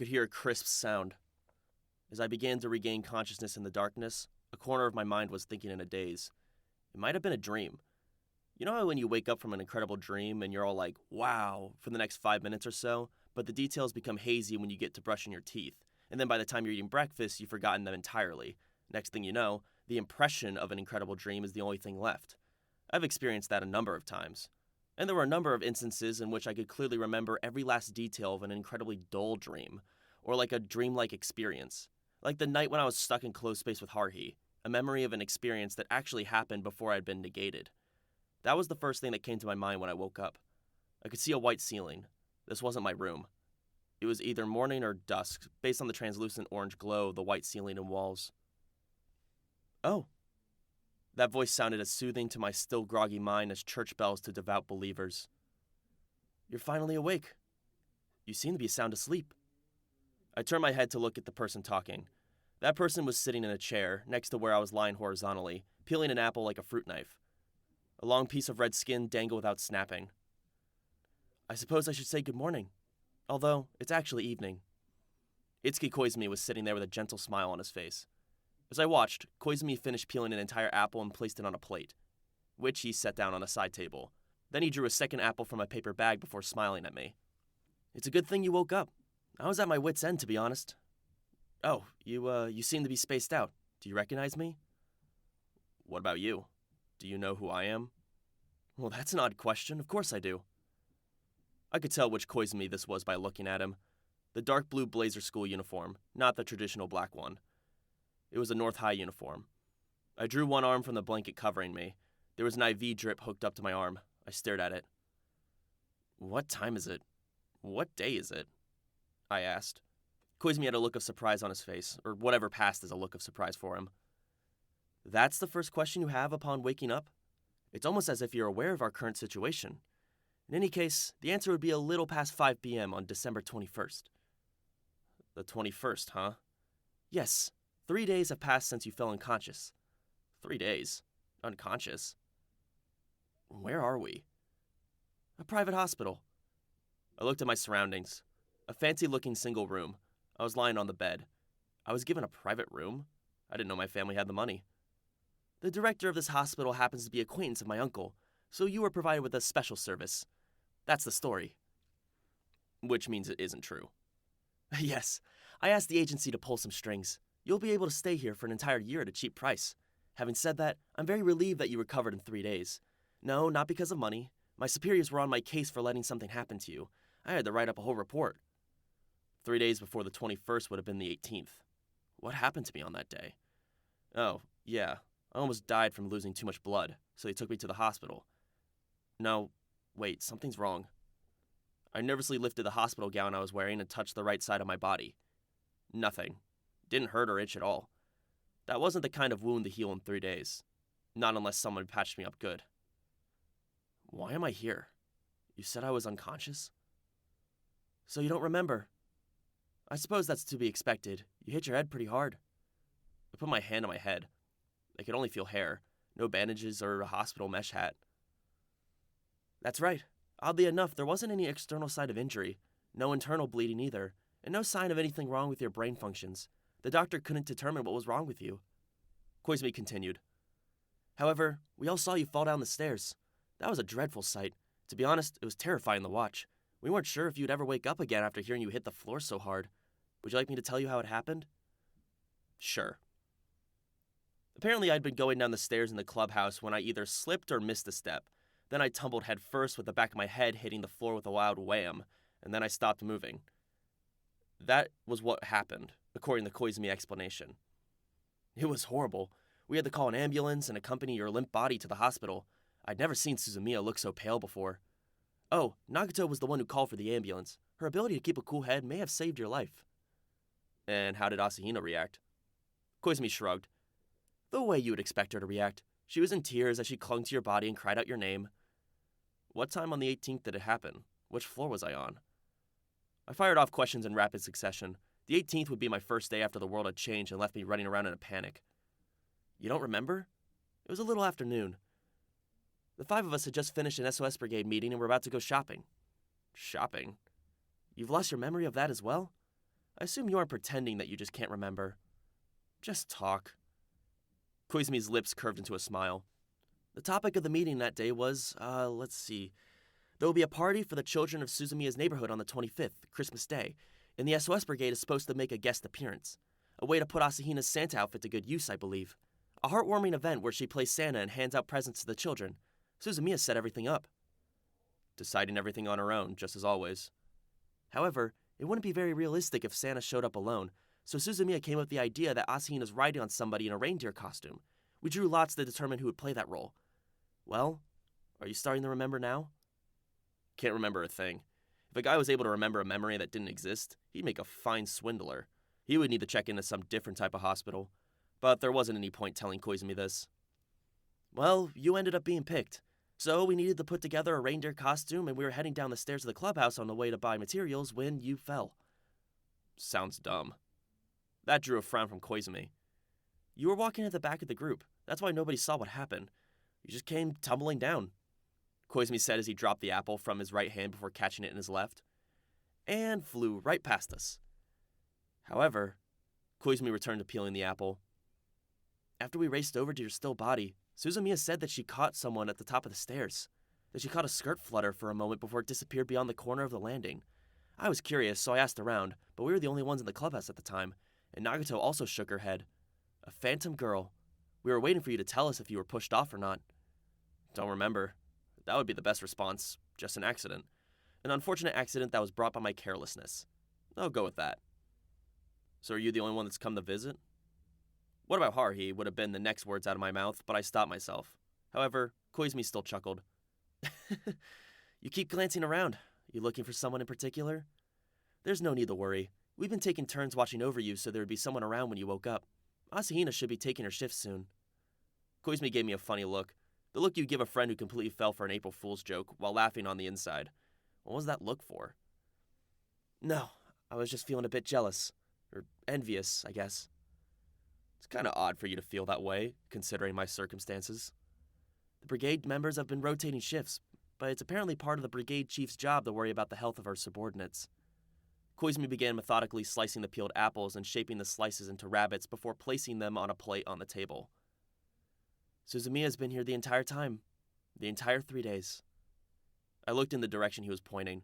could hear a crisp sound. As I began to regain consciousness in the darkness, a corner of my mind was thinking in a daze. It might have been a dream. You know how when you wake up from an incredible dream and you're all like, wow, for the next 5 minutes or so, but the details become hazy when you get to brushing your teeth, and then by the time you're eating breakfast, you've forgotten them entirely. Next thing you know, the impression of an incredible dream is the only thing left. I've experienced that a number of times. And there were a number of instances in which I could clearly remember every last detail of an incredibly dull dream, or like a dreamlike experience. Like the night when I was stuck in closed space with Haruhi, a memory of an experience that actually happened before I had been negated. That was the first thing that came to my mind when I woke up. I could see a white ceiling. This wasn't my room. It was either morning or dusk, based on the translucent orange glow of the white ceiling and walls. Oh. That voice sounded as soothing to my still groggy mind as church bells to devout believers. You're finally awake. You seem to be sound asleep. I turned my head to look at the person talking. That person was sitting in a chair, next to where I was lying horizontally, peeling an apple like a fruit knife. A long piece of red skin dangled without snapping. I suppose I should say good morning, although it's actually evening. Itsuki Koizumi was sitting there with a gentle smile on his face. As I watched, Koizumi finished peeling an entire apple and placed it on a plate, which he set down on a side table. Then he drew a second apple from a paper bag before smiling at me. It's a good thing you woke up. I was at my wit's end, to be honest. Oh, you seem to be spaced out. Do you recognize me? What about you? Do you know who I am? Well, that's an odd question. Of course I do. I could tell which Koizumi this was by looking at him. The dark blue blazer school uniform, not the traditional black one. It was a North High uniform. I drew one arm from the blanket covering me. There was an IV drip hooked up to my arm. I stared at it. What time is it? What day is it? I asked. Koizumi had a look of surprise on his face, or whatever passed as a look of surprise for him. That's the first question you have upon waking up? It's almost as if you're aware of our current situation. In any case, the answer would be a little past 5 p.m. on December 21st. The 21st, huh? Yes. 3 days have passed since you fell unconscious. 3 days? Unconscious? Where are we? A private hospital. I looked at my surroundings. A fancy-looking single room. I was lying on the bed. I was given a private room? I didn't know my family had the money. The director of this hospital happens to be an acquaintance of my uncle, so you were provided with a special service. That's the story. Which means it isn't true. Yes, I asked the agency to pull some strings. You'll be able to stay here for an entire year at a cheap price. Having said that, I'm very relieved that you recovered in 3 days. No, not because of money. My superiors were on my case for letting something happen to you. I had to write up a whole report. 3 days before the 21st would have been the 18th. What happened to me on that day? Oh, yeah. I almost died from losing too much blood, so they took me to the hospital. No, wait, something's wrong. I nervously lifted the hospital gown I was wearing and touched the right side of my body. Nothing. Didn't hurt or itch at all. That wasn't the kind of wound to heal in 3 days. Not unless someone patched me up good. Why am I here? You said I was unconscious? So you don't remember? I suppose that's to be expected. You hit your head pretty hard. I put my hand on my head. I could only feel hair. No bandages or a hospital mesh hat. That's right. Oddly enough, there wasn't any external site of injury. No internal bleeding either. And no sign of anything wrong with your brain functions. The doctor couldn't determine what was wrong with you. Koizumi continued. However, we all saw you fall down the stairs. That was a dreadful sight. To be honest, it was terrifying to watch. We weren't sure if you'd ever wake up again after hearing you hit the floor so hard. Would you like me to tell you how it happened? Sure. Apparently, I'd been going down the stairs in the clubhouse when I either slipped or missed a step. Then I tumbled head first with the back of my head hitting the floor with a loud wham, and then I stopped moving. That was what happened, according to Koizumi's explanation. It was horrible. We had to call an ambulance and accompany your limp body to the hospital. I'd never seen Suzumiya look so pale before. Oh, Nagato was the one who called for the ambulance. Her ability to keep a cool head may have saved your life. And how did Asahina react? Koizumi shrugged. The way you would expect her to react. She was in tears as she clung to your body and cried out your name. What time on the 18th did it happen? Which floor was I on? I fired off questions in rapid succession. The 18th would be my first day after the world had changed and left me running around in a panic. You don't remember? It was a little after noon. The 5 of us had just finished an SOS Brigade meeting and were about to go shopping. Shopping? You've lost your memory of that as well? I assume you aren't pretending that you just can't remember. Just talk. Koizumi's lips curved into a smile. The topic of the meeting that day was, let's see. There will be a party for the children of Suzumiya's neighborhood on the 25th, Christmas Day, and the SOS Brigade is supposed to make a guest appearance. A way to put Asahina's Santa outfit to good use, I believe. A heartwarming event where she plays Santa and hands out presents to the children. Suzumiya set everything up. Deciding everything on her own, just as always. However, it wouldn't be very realistic if Santa showed up alone, so Suzumiya came up with the idea that Asahina's riding on somebody in a reindeer costume. We drew lots to determine who would play that role. Well, are you starting to remember now? Can't remember a thing. If a guy was able to remember a memory that didn't exist, he'd make a fine swindler. He would need to check into some different type of hospital. But there wasn't any point telling Koizumi this. Well, you ended up being picked. So we needed to put together a reindeer costume and we were heading down the stairs of the clubhouse on the way to buy materials when you fell. Sounds dumb. That drew a frown from Koizumi. You were walking at the back of the group. That's why nobody saw what happened. You just came tumbling down. Koizumi said as he dropped the apple from his right hand before catching it in his left. And flew right past us. However, Koizumi returned to peeling the apple. After we raced over to your still body, Suzumiya said that she caught someone at the top of the stairs. That she caught a skirt flutter for a moment before it disappeared beyond the corner of the landing. I was curious, so I asked around, but we were the only ones in the clubhouse at the time, and Nagato also shook her head. A phantom girl. We were waiting for you to tell us if you were pushed off or not. Don't remember. That would be the best response. Just an accident. An unfortunate accident that was brought by my carelessness. I'll go with that. So are you the only one that's come to visit? What about Haruhi would have been the next words out of my mouth, but I stopped myself. However, Koizumi still chuckled. You keep glancing around. You looking for someone in particular? There's no need to worry. We've been taking turns watching over you so there would be someone around when you woke up. Asahina should be taking her shift soon. Koizumi gave me a funny look. The look you give a friend who completely fell for an April Fool's joke while laughing on the inside. What was that look for? No, I was just feeling a bit jealous. Or envious, I guess. It's kind of odd for you to feel that way, considering my circumstances. The brigade members have been rotating shifts, but it's apparently part of the brigade chief's job to worry about the health of our subordinates. Koizumi began methodically slicing the peeled apples and shaping the slices into rabbits before placing them on a plate on the table. Suzumiya has been here the entire time. The entire 3 days. I looked in the direction he was pointing,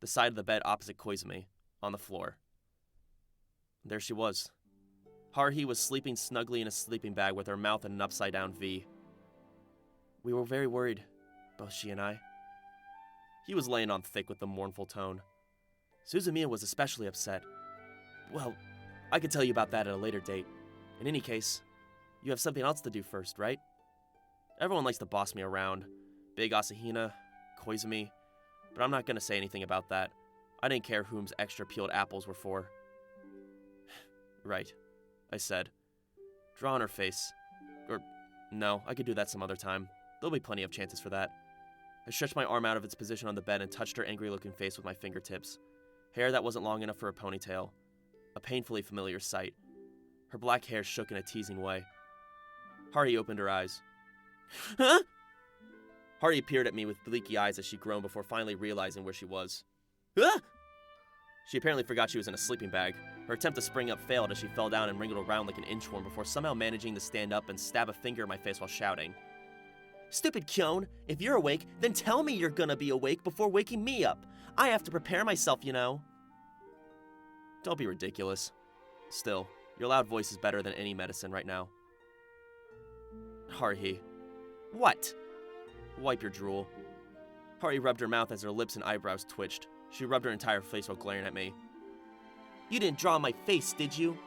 the side of the bed opposite Koizumi, on the floor. There she was. Haruhi was sleeping snugly in a sleeping bag with her mouth in an upside-down V. We were very worried, both she and I. He was laying on thick with a mournful tone. Suzumiya was especially upset. Well, I could tell you about that at a later date. In any case, you have something else to do first, right? Everyone likes to boss me around. Big Asahina, Koizumi, but I'm not going to say anything about that. I didn't care whom's extra peeled apples were for. Right, I said. Draw on her face. Or, no, I could do that some other time. There'll be plenty of chances for that. I stretched my arm out of its position on the bed and touched her angry-looking face with my fingertips. Hair that wasn't long enough for a ponytail. A painfully familiar sight. Her black hair shook in a teasing way. Haruhi opened her eyes. Huh? Haruhi peered at me with bleaky eyes as she groaned before finally realizing where she was. Huh? She apparently forgot she was in a sleeping bag. Her attempt to spring up failed as she fell down and wriggled around like an inchworm before somehow managing to stand up and stab a finger in my face while shouting. Stupid Kyon, if you're awake, then tell me you're gonna be awake before waking me up. I have to prepare myself, you know. Don't be ridiculous. Still, your loud voice is better than any medicine right now. Haruhi. What? Wipe your drool. Haruhi rubbed her mouth as her lips and eyebrows twitched. She rubbed her entire face while glaring at me. You didn't draw on my face, did you?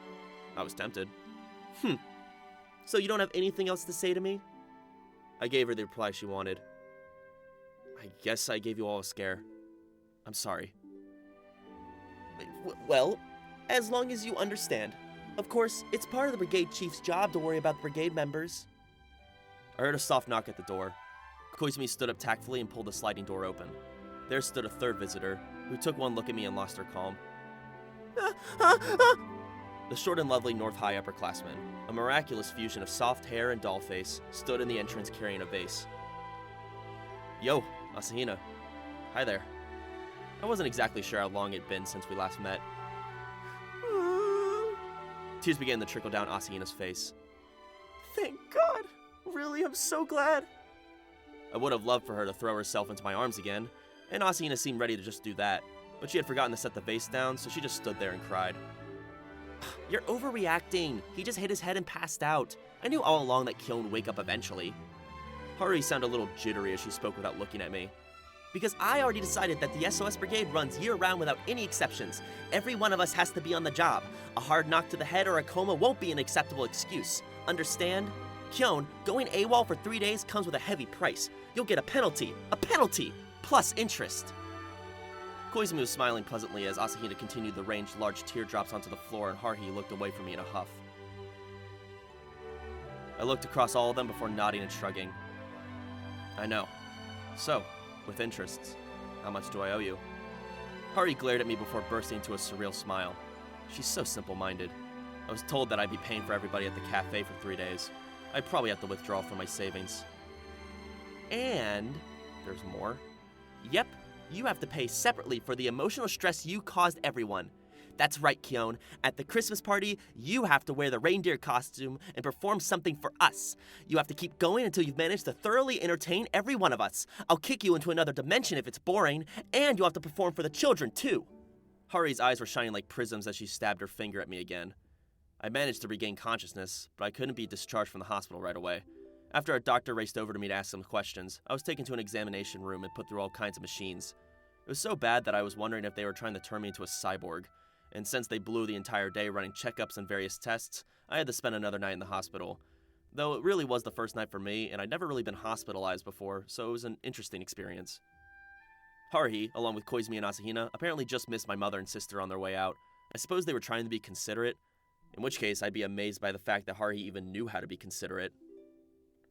I was tempted. So you don't have anything else to say to me? I gave her the reply she wanted. I guess I gave you all a scare. I'm sorry. Well, as long as you understand. Of course, it's part of the brigade chief's job to worry about the brigade members. I heard a soft knock at the door. Koizumi stood up tactfully and pulled the sliding door open. There stood a third visitor, who took one look at me and lost her calm. The short and lovely North High upperclassman, a miraculous fusion of soft hair and doll face, stood in the entrance carrying a vase. Yo, Asahina. Hi there. I wasn't exactly sure how long it'd been since we last met. Tears began to trickle down Asahina's face. Thank God! Really, I'm so glad! I would have loved for her to throw herself into my arms again, and Asahina seemed ready to just do that, but she had forgotten to set the vase down, so she just stood there and cried. You're overreacting. He just hit his head and passed out. I knew all along that Kyon would wake up eventually. Haruhi sounded a little jittery as she spoke without looking at me. Because I already decided that the SOS Brigade runs year-round without any exceptions. Every one of us has to be on the job. A hard knock to the head or a coma won't be an acceptable excuse. Understand? Kyon, going AWOL for 3 days comes with a heavy price. You'll get a penalty, plus interest. Koizumi was smiling pleasantly as Asahina continued to range large teardrops onto the floor and Haruhi looked away from me in a huff. I looked across all of them before nodding and shrugging. I know. So, with interests, how much do I owe you? Haruhi glared at me before bursting into a surreal smile. She's so simple-minded. I was told that I'd be paying for everybody at the cafe for 3 days. I'd probably have to withdraw from my savings. And there's more. Yep, you have to pay separately for the emotional stress you caused everyone. That's right, Kyon. At the Christmas party, you have to wear the reindeer costume and perform something for us. You have to keep going until you've managed to thoroughly entertain every one of us. I'll kick you into another dimension if it's boring, and you'll have to perform for the children, too. Haruhi's eyes were shining like prisms as she stabbed her finger at me again. I managed to regain consciousness, but I couldn't be discharged from the hospital right away. After a doctor raced over to me to ask some questions, I was taken to an examination room and put through all kinds of machines. It was so bad that I was wondering if they were trying to turn me into a cyborg. And since they blew the entire day running checkups and various tests, I had to spend another night in the hospital. Though it really was the first night for me, and I'd never really been hospitalized before, so it was an interesting experience. Haruhi, along with Koizumi and Asahina, apparently just missed my mother and sister on their way out. I suppose they were trying to be considerate, in which case I'd be amazed by the fact that Haruhi even knew how to be considerate.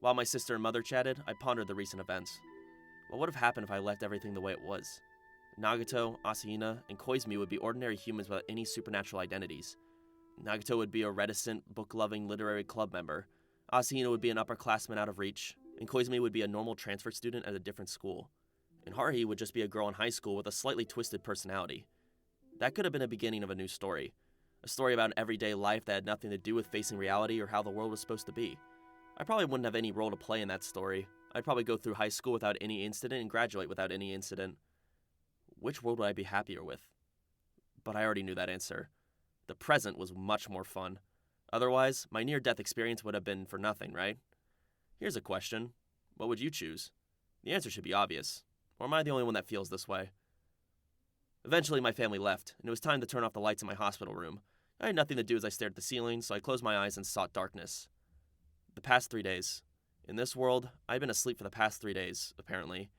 While my sister and mother chatted, I pondered the recent events. What would have happened if I left everything the way it was? Nagato, Asahina, and Koizumi would be ordinary humans without any supernatural identities. Nagato would be a reticent, book-loving literary club member. Asahina would be an upperclassman out of reach, and Koizumi would be a normal transfer student at a different school. And Haruhi would just be a girl in high school with a slightly twisted personality. That could have been a beginning of a new story. A story about an everyday life that had nothing to do with facing reality or how the world was supposed to be. I probably wouldn't have any role to play in that story. I'd probably go through high school without any incident and graduate without any incident. Which world would I be happier with? But I already knew that answer. The present was much more fun. Otherwise, my near-death experience would have been for nothing, right? Here's a question. What would you choose? The answer should be obvious. Or am I the only one that feels this way? Eventually, my family left, and it was time to turn off the lights in my hospital room. I had nothing to do as I stared at the ceiling, so I closed my eyes and sought darkness. The past 3 days. In this world, I'd been asleep for the past 3 days, apparently.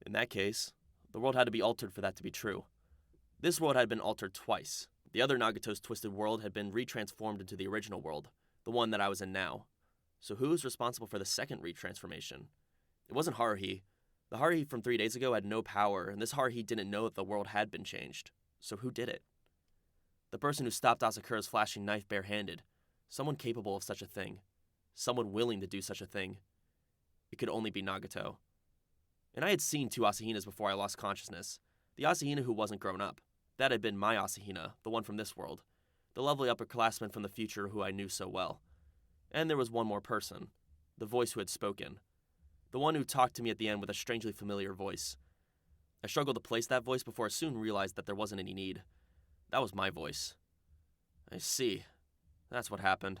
In that case, the world had to be altered for that to be true. This world had been altered twice. The other Nagato's twisted world had been retransformed into the original world, the one that I was in now. So who was responsible for the second retransformation? It wasn't Haruhi. The Haruhi from 3 days ago had no power, and this Haruhi didn't know that the world had been changed. So who did it? The person who stopped Asakura's flashing knife barehanded. Someone capable of such a thing. Someone willing to do such a thing. It could only be Nagato. And I had seen 2 Asahinas before I lost consciousness. The Asahina who wasn't grown up. That had been my Asahina, the one from this world. The lovely upperclassman from the future who I knew so well. And there was one more person. The voice who had spoken. The one who talked to me at the end with a strangely familiar voice. I struggled to place that voice before I soon realized that there wasn't any need. That was my voice. I see. That's what happened.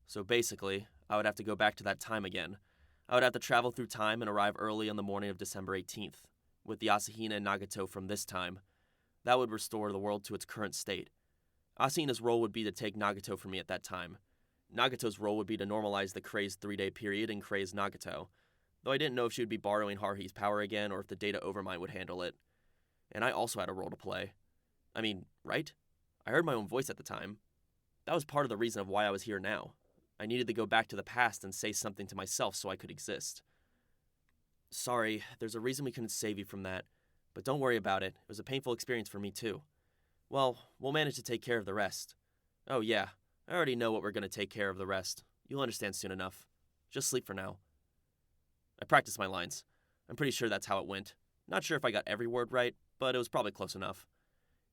So basically, I would have to go back to that time again. I would have to travel through time and arrive early on the morning of December 18th, with the Asahina and Nagato from this time. That would restore the world to its current state. Asahina's role would be to take Nagato from me at that time. Nagato's role would be to normalize the crazed 3-day period and craze Nagato, though I didn't know if she would be borrowing Haruhi's power again or if the Deaeta Overmind would handle it. And I also had a role to play. I mean, right? I heard my own voice at the time. That was part of the reason of why I was here now. I needed to go back to the past and say something to myself so I could exist. Sorry, there's a reason we couldn't save you from that, but don't worry about it. It was a painful experience for me too. Well, we'll manage to take care of the rest. Oh yeah, I already know what we're going to take care of the rest. You'll understand soon enough. Just sleep for now. I practiced my lines. I'm pretty sure that's how it went. Not sure if I got every word right, but it was probably close enough.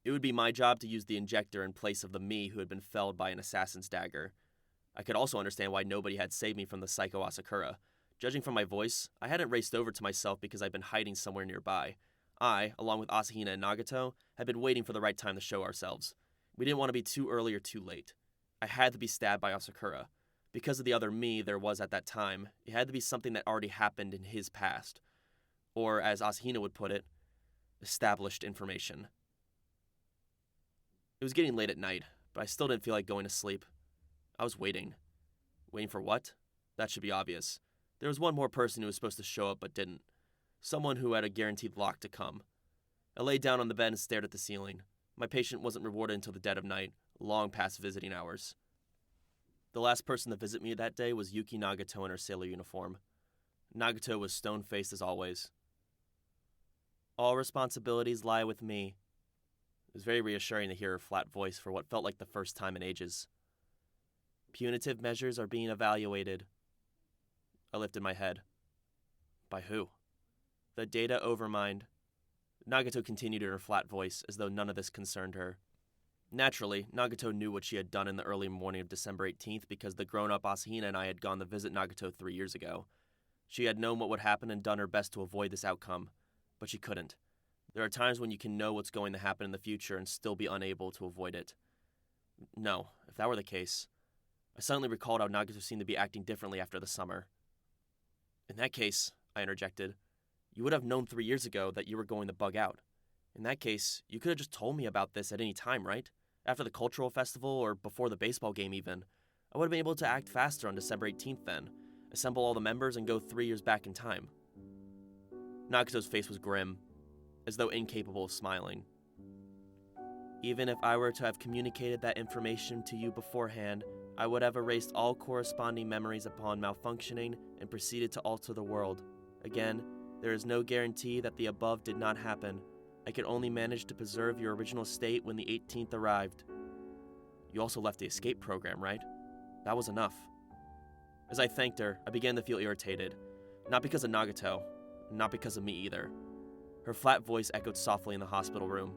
It would be my job to use the injector in place of the me who had been felled by an assassin's dagger. I could also understand why nobody had saved me from the psycho Asakura. Judging from my voice, I hadn't raced over to myself because I'd been hiding somewhere nearby. I, along with Asahina and Nagato, had been waiting for the right time to show ourselves. We didn't want to be too early or too late. I had to be stabbed by Asakura. Because of the other me there was at that time, it had to be something that already happened in his past. Or, as Asahina would put it, established information. It was getting late at night, but I still didn't feel like going to sleep. I was waiting. Waiting for what? That should be obvious. There was one more person who was supposed to show up but didn't. Someone who had a guaranteed lock to come. I lay down on the bed and stared at the ceiling. My patient wasn't rewarded until the dead of night, long past visiting hours. The last person to visit me that day was Yuki Nagato in her sailor uniform. Nagato was stone-faced as always. All responsibilities lie with me. It was very reassuring to hear her flat voice for what felt like the first time in ages. Punitive measures are being evaluated. I lifted my head. By who? The Deaeta Overmind. Nagato continued in her flat voice, as though none of this concerned her. Naturally, Nagato knew what she had done in the early morning of December 18th because the grown-up Asahina and I had gone to visit Nagato 3 years ago. She had known what would happen and done her best to avoid this outcome, but she couldn't. There are times when you can know what's going to happen in the future and still be unable to avoid it. No, if that were the case. I suddenly recalled how Nagato seemed to be acting differently after the summer. In that case, I interjected, you would have known 3 years ago that you were going to bug out. In that case, you could have just told me about this at any time, right? After the cultural festival or before the baseball game even. I would have been able to act faster on December 18th then, assemble all the members and go 3 years back in time. Nagato's face was grim, as though incapable of smiling. Even if I were to have communicated that information to you beforehand, I would have erased all corresponding memories upon malfunctioning and proceeded to alter the world. Again, there is no guarantee that the above did not happen. I could only manage to preserve your original state when the 18th arrived. You also left the escape program, right? That was enough. As I thanked her, I began to feel irritated. Not because of Nagato, not because of me either. Her flat voice echoed softly in the hospital room.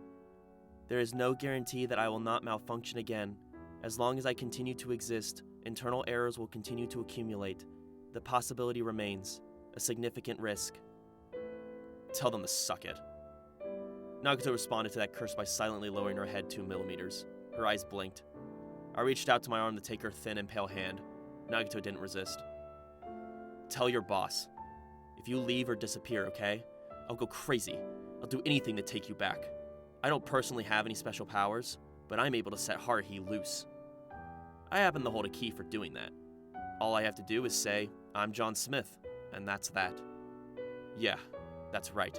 There is no guarantee that I will not malfunction again. As long as I continue to exist, internal errors will continue to accumulate. The possibility remains, a significant risk. Tell them to suck it. Nagato responded to that curse by silently lowering her head 2 millimeters. Her eyes blinked. I reached out to my arm to take her thin and pale hand. Nagato didn't resist. Tell your boss. If you leave or disappear, okay? I'll go crazy. I'll do anything to take you back. I don't personally have any special powers, but I'm able to set Haruhi loose. I happen to hold a key for doing that. All I have to do is say, I'm John Smith, and that's that. Yeah, that's right.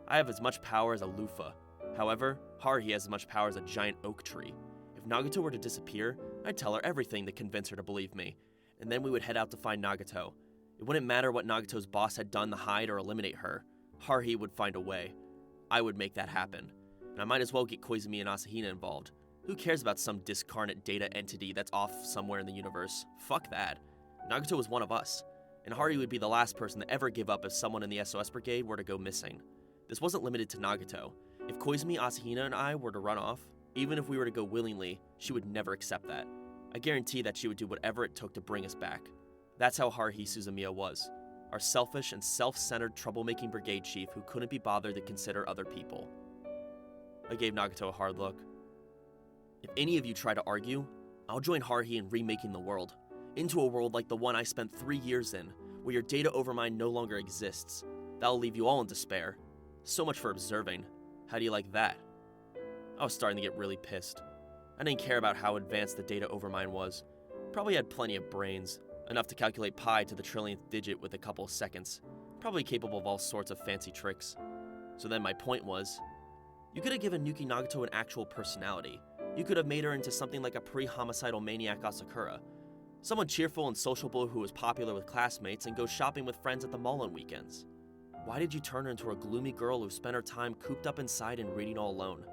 I have as much power as a loofah. However, Haruhi has as much power as a giant oak tree. If Nagato were to disappear, I'd tell her everything to convince her to believe me, and then we would head out to find Nagato. It wouldn't matter what Nagato's boss had done to hide or eliminate her. Haruhi would find a way. I would make that happen. And I might as well get Koizumi and Asahina involved. Who cares about some discarnate Deaeta entity that's off somewhere in the universe? Fuck that. Nagato was one of us, and Haruhi would be the last person to ever give up if someone in the SOS Brigade were to go missing. This wasn't limited to Nagato. If Koizumi, Asahina, and I were to run off, even if we were to go willingly, she would never accept that. I guarantee that she would do whatever it took to bring us back. That's how Haruhi Suzumiya was. Our selfish and self-centered troublemaking brigade chief who couldn't be bothered to consider other people. I gave Nagato a hard look. If any of you try to argue, I'll join Haruhi in remaking the world. Into a world like the one I spent 3 years in, where your Deaeta Overmind no longer exists. That'll leave you all in despair. So much for observing. How do you like that? I was starting to get really pissed. I didn't care about how advanced the Deaeta Overmind was. Probably had plenty of brains, enough to calculate pi to the trillionth digit with a couple of seconds. Probably capable of all sorts of fancy tricks. So then my point was, you could have given Yuki Nagato an actual personality. You could have made her into something like a pre-homicidal maniac Asakura. Someone cheerful and sociable who was popular with classmates and goes shopping with friends at the mall on weekends. Why did you turn her into a gloomy girl who spent her time cooped up inside and reading all alone?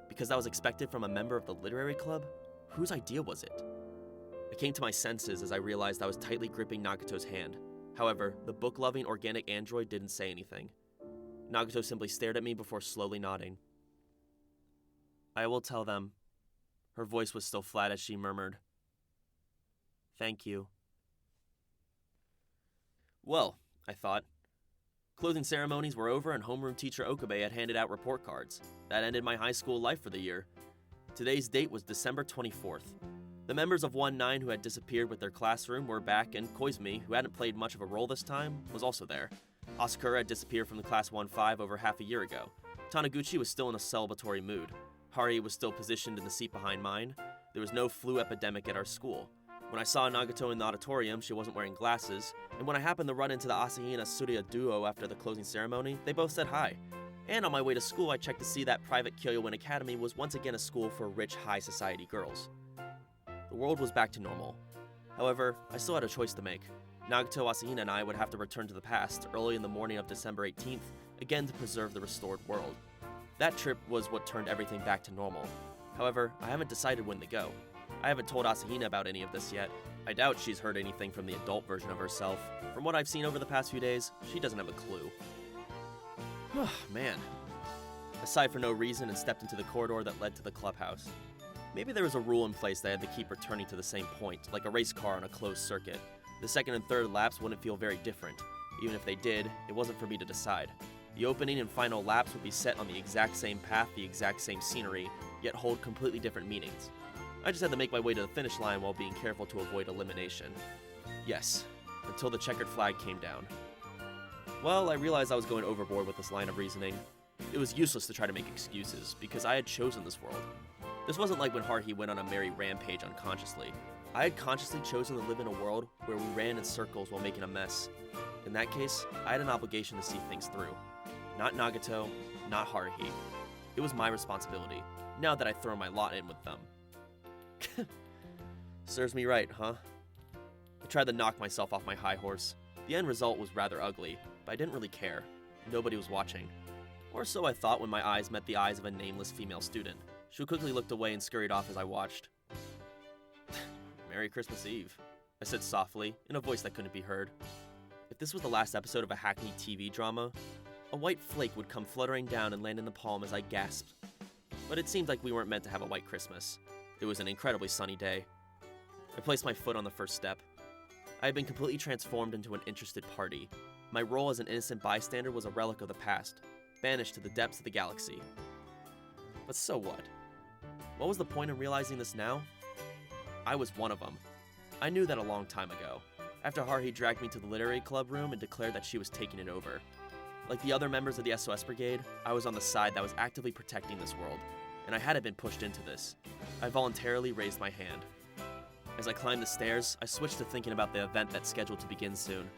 Because that was expected from a member of the literary club? Whose idea was it? I came to my senses as I realized I was tightly gripping Nagato's hand. However, the book-loving organic android didn't say anything. Nagato simply stared at me before slowly nodding. I will tell them. Her voice was still flat as she murmured, "Thank you." Well, I thought. Closing ceremonies were over and homeroom teacher Okabe had handed out report cards. That ended my high school life for the year. Today's date was December 24th. The members of 1-9 who had disappeared with their classroom were back, and Koizumi, who hadn't played much of a role this time, was also there. Asakura had disappeared from the Class 1-5 over half a year ago. Taniguchi was still in a celebratory mood. Haruhi was still positioned in the seat behind mine. There was no flu epidemic at our school. When I saw Nagato in the auditorium, she wasn't wearing glasses, and when I happened to run into the Asahina Surya duo after the closing ceremony, they both said hi. And on my way to school, I checked to see that private Kyoyoin Academy was once again a school for rich, high society girls. The world was back to normal. However, I still had a choice to make. Nagato, Asahina, and I would have to return to the past early in the morning of December 18th, again to preserve the restored world. That trip was what turned everything back to normal. However, I haven't decided when to go. I haven't told Asahina about any of this yet. I doubt she's heard anything from the adult version of herself. From what I've seen over the past few days, she doesn't have a clue. Man. I sighed for no reason and stepped into the corridor that led to the clubhouse. Maybe there was a rule in place that I had to keep returning to the same point, like a race car on a closed circuit. The second and third laps wouldn't feel very different. Even if they did, it wasn't for me to decide. The opening and final laps would be set on the exact same path, the exact same scenery, yet hold completely different meanings. I just had to make my way to the finish line while being careful to avoid elimination. Yes, until the checkered flag came down. Well, I realized I was going overboard with this line of reasoning. It was useless to try to make excuses, because I had chosen this world. This wasn't like when Haruhi went on a merry rampage unconsciously. I had consciously chosen to live in a world where we ran in circles while making a mess. In that case, I had an obligation to see things through. Not Nagato, not Haruhi. It was my responsibility, now that I'd thrown my lot in with them. Serves me right, huh? I tried to knock myself off my high horse. The end result was rather ugly, but I didn't really care. Nobody was watching. Or so I thought when my eyes met the eyes of a nameless female student. She quickly looked away and scurried off as I watched. Merry Christmas Eve, I said softly, in a voice that couldn't be heard. If this was the last episode of a hackneyed TV drama, a white flake would come fluttering down and land in the palm as I gasped. But it seemed like we weren't meant to have a white Christmas. It was an incredibly sunny day. I placed my foot on the first step. I had been completely transformed into an interested party. My role as an innocent bystander was a relic of the past, banished to the depths of the galaxy. But so what? What was the point in realizing this now? I was one of them. I knew that a long time ago, after Haruhi dragged me to the literary club room and declared that she was taking it over. Like the other members of the SOS Brigade, I was on the side that was actively protecting this world, and I hadn't been pushed into this. I voluntarily raised my hand. As I climbed the stairs, I switched to thinking about the event that's scheduled to begin soon.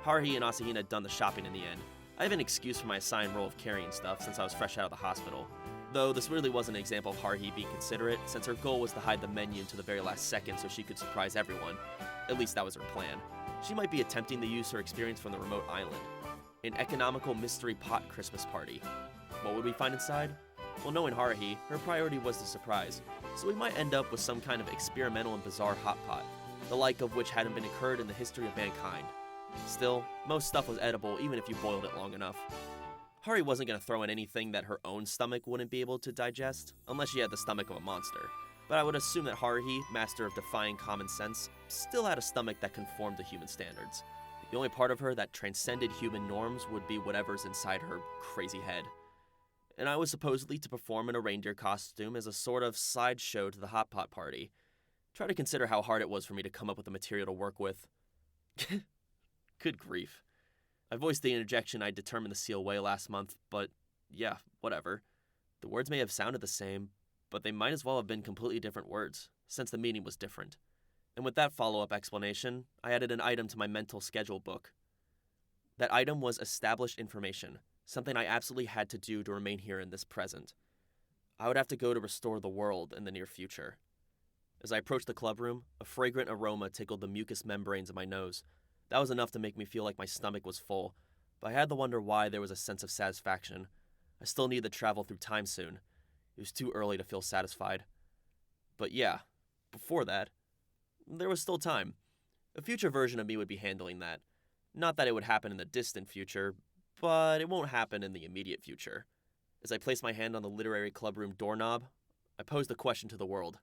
Haruhi and Asahina had done the shopping in the end. I have an excuse for my assigned role of carrying stuff since I was fresh out of the hospital. Though this really wasn't an example of Haruhi being considerate, since her goal was to hide the menu until the very last second so she could surprise everyone. At least that was her plan. She might be attempting to use her experience from the remote island. An economical mystery pot Christmas party. What would we find inside? Well, knowing Haruhi, her priority was the surprise, so we might end up with some kind of experimental and bizarre hot pot, the like of which hadn't been occurred in the history of mankind. Still, most stuff was edible even if you boiled it long enough. Haruhi wasn't going to throw in anything that her own stomach wouldn't be able to digest, unless she had the stomach of a monster. But I would assume that Haruhi, master of defying common sense, still had a stomach that conformed to human standards. The only part of her that transcended human norms would be whatever's inside her crazy head. And I was supposedly to perform in a reindeer costume as a sort of sideshow to the hot pot party. Try to consider how hard it was for me to come up with the material to work with. Good grief. I voiced the interjection I determined to seal away last month, but yeah, whatever. The words may have sounded the same, but they might as well have been completely different words, since the meaning was different. And with that follow-up explanation, I added an item to my mental schedule book. That item was established information, something I absolutely had to do to remain here in this present. I would have to go to restore the world in the near future. As I approached the club room, a fragrant aroma tickled the mucous membranes of my nose. That was enough to make me feel like my stomach was full, but I had to wonder why there was a sense of satisfaction. I still needed to travel through time soon. It was too early to feel satisfied. But yeah, before that, there was still time. A future version of me would be handling that. Not that it would happen in the distant future, but it won't happen in the immediate future. As I placed my hand on the literary club room doorknob, I posed the question to the world.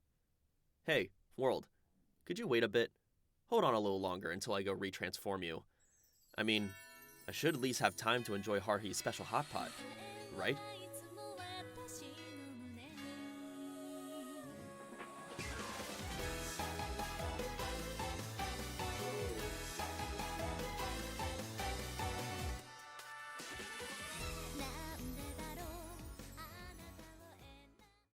Hey, world, could you wait a bit? Hold on a little longer until I go retransform you. I mean, I should at least have time to enjoy Haruhi's special hot pot, right?